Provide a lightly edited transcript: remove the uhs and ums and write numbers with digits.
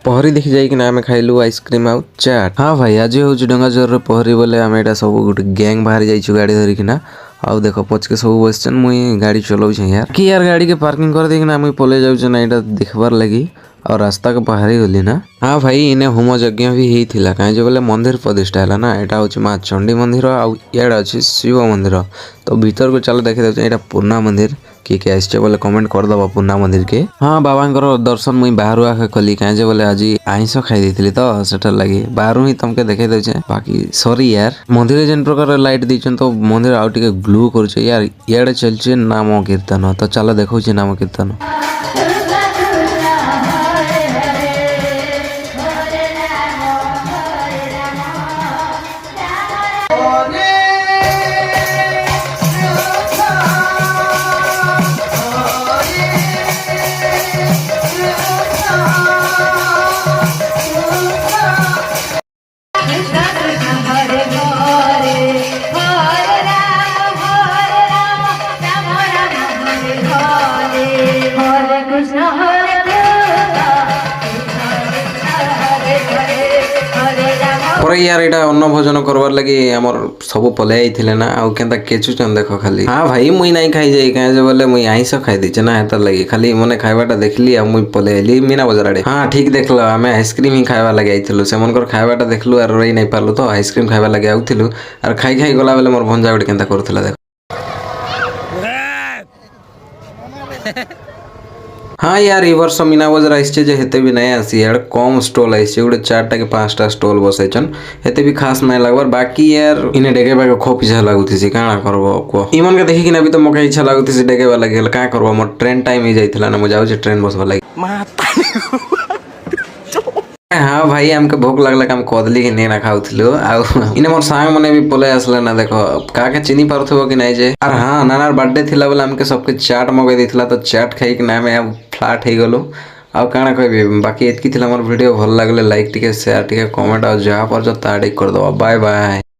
पहरी देखि जाइकिना आमे खाइलु आइसक्रीम आउ चाट। हाँ भाई आज हूँ डंगाजोर पहरी बोले आम एटा सब गोटे गैंग बाहरी जाइछु गाड़ी धरिकिना। आउ देखो पचके सब बसचन मुई गाड़ी चलाउछे यार कि यार गाड़ी के पार्किंग कर देकिना मुई पले जाउछे ना एटा देखबार लगी और रास्ता के बाहरी गली ना। हाँ भाई इने होम यज्ञ भी हेइथिला काहे जे बोले मंदिर प्रतिष्ठा हैला ना। एटा होछि मां चंडी मंदिर आउ याडा अछि शिव मंदिर। तो भीतर को चलो देखि दउछे एटा पूर्णा मंदिर के आइसचे बोले कमेंट कर दबा पूर्णा मंदिर के। हाँ बाबांकर दर्शन मुई बाहरु आके कली काहे जे बोले आजी आइंस खाइ देथिली तो सेटर लागि बाहरु ही तमके देखाइ दउछे। बाकी सॉरी यार मंदिर जेन प्रकार लाइट दिछन तो मंदिर आउ टिके ग्लू करछे यार। याडे चलछे नाम कीर्तन तो चलो देखौछे नाम कीर्तन। पर यार एटा अन्न भोजन करवार लगी हमर सब पले आइथिले ना आउ केनता केचुचन देखो खाली। हाँ भाई मुई नहीं खाइ जाई काहे जे बोले मुई आइंस खाइ दिचे ना हेतर लगी खाली मने खाइबाटा देखली आ मुई पले आइली मीना बाजार आड़े। हाँ ठीक देखलो आमे आइसक्रीम ही खाइबा लगी आइथिलु सेमनकर खाइबाटा देखलु आर रही नहीं पारलु तो आइसक्रीम खाइबा लगी आउथिलु आर खाइ खाइ गला बेले मोर भंजा गुटे केनता करथला देख। हाँ यार ए वर्ष मीना बजार आइछे जे हेते भी नहीं आसी यार कम स्टॉल आइछे गुटे 4टा के 5टा स्टॉल बसाइछन हेते भी खास नहीं लागबार। बाकी यार इने डेगे बागे खो पिछा लागुतिसी काना करबो को इमन के देखि किना भी तो मके इच्छा लागुतिसी डेगे वाला गेल का करबो मोर ट्रेन टाइम ही जाइथिला ना मु जाउ जे ट्रेन बसबा लागि। हाँ भाई हमके भूख लगला हम कदली के नेना खाउथिलु आ इने मोर सांग मने भी पले आसले ना देखो काके चिनी पारथबो कि नहीं जे। और हाँ नानार बर्थडे थिला बोले हमके सबके चाट मगे दिथिला तो चाट खाई कि ना मैं फ्लैट हे गलो आ काना कहबी। बाकी एतकी थिला मोर वीडियो भल लागले लाइक टिके शेयर टिके कमेंट और जहाँ पर जो ताड़ी कर दो। Bye bye.